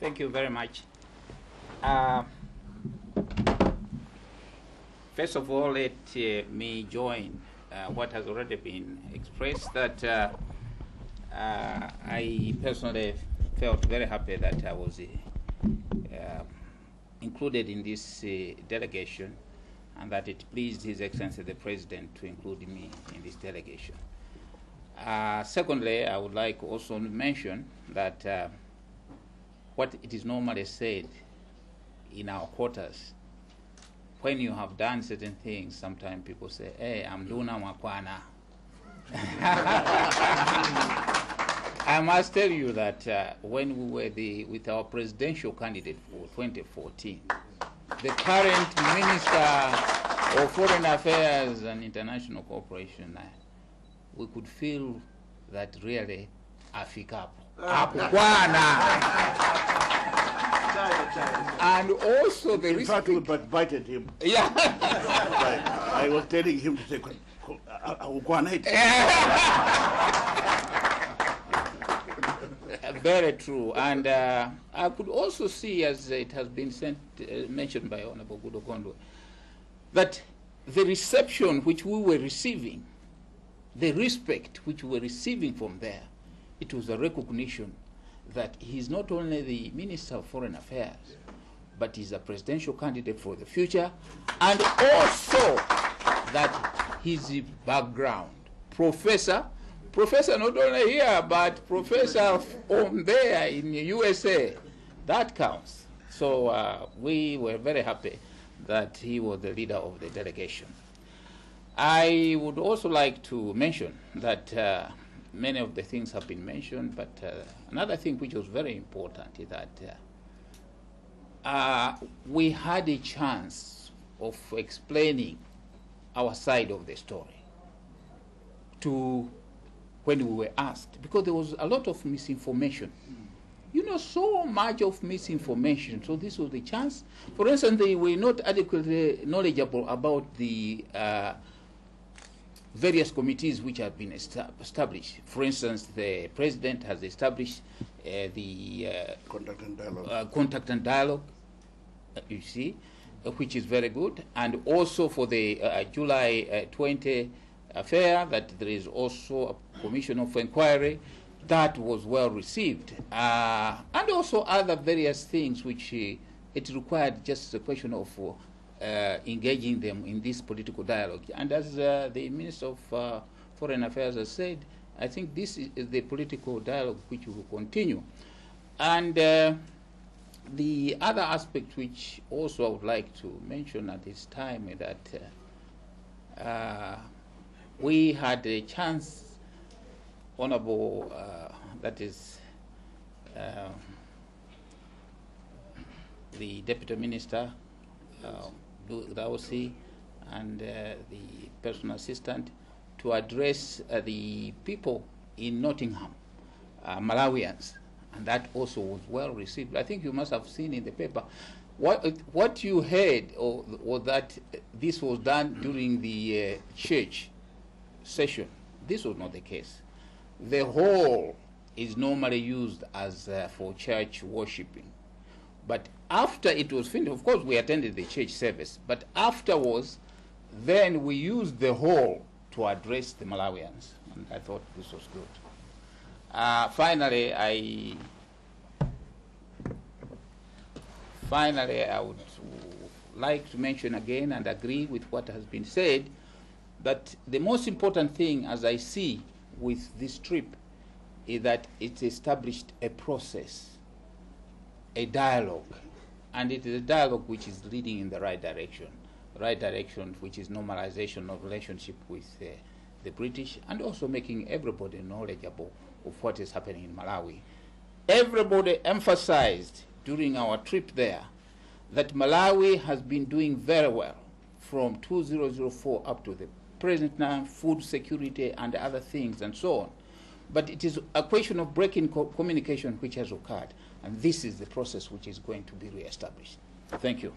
Thank you very much. First of all, let me join what has already been expressed, that I personally felt very happy that I was included in this delegation, and that it pleased His Excellency the President to include me in this delegation. Secondly, I would like also to mention that what it is normally said in our quarters, when you have done certain things, sometimes people say, hey, I'm doing makwana. I must tell you that when we were with our presidential candidate for 2014, the current Minister of Foreign Affairs and International Cooperation, we could feel that really Afikapo. And also the In fact, we invited him. Yeah. I was telling him to say, very true. And I could also see, as it has been mentioned by Honorable Gudo Gondwe, that the reception which we were receiving, the respect which we were receiving from there, it was a recognition that he's not only the Minister of Foreign Affairs, but he's a presidential candidate for the future, and also that his background, professor not only here, but professor from there in the USA, that counts. So we were very happy that he was the leader of the delegation. I would also like to mention that many of the things have been mentioned, but another thing which was very important is that we had a chance of explaining our side of the story to when we were asked, because there was a lot of misinformation. You know, so much of misinformation. So this was the chance. For instance, they were not adequately knowledgeable about the various committees which have been established. For instance, the President has established the contact and dialogue, you see, which is very good. And also for the July 20 affair, that there is also a commission of inquiry. That was well received. And also other various things which it required just a question of engaging them in this political dialogue. And as the Minister of Foreign Affairs has said, I think this is the political dialogue which will continue. And the other aspect which also I would like to mention at this time is that we had a chance, Honorable, that is the Deputy Minister, Rausi, and the personal assistant, to address the people in Nottingham, Malawians, and that also was well received. I think you must have seen in the paper what you heard, or that this was done during the church session. This was not the case. The hall is normally used as for church worshiping. But after it was finished, of course we attended the church service, but afterwards, then we used the hall to address the Malawians. And I thought this was good. Finally, I would like to mention again and agree with what has been said, that the most important thing, as I see with this trip, is that it established a process, a dialogue, and it is a dialogue which is leading in the right direction, which is normalization of relationship with the British, and also making everybody knowledgeable of what is happening in Malawi. Everybody emphasized during our trip there that Malawi has been doing very well from 2004 up to the present now, food security and other things and so on. But it is a question of breaking communication which has occurred, and this is the process which is going to be reestablished. Thank you.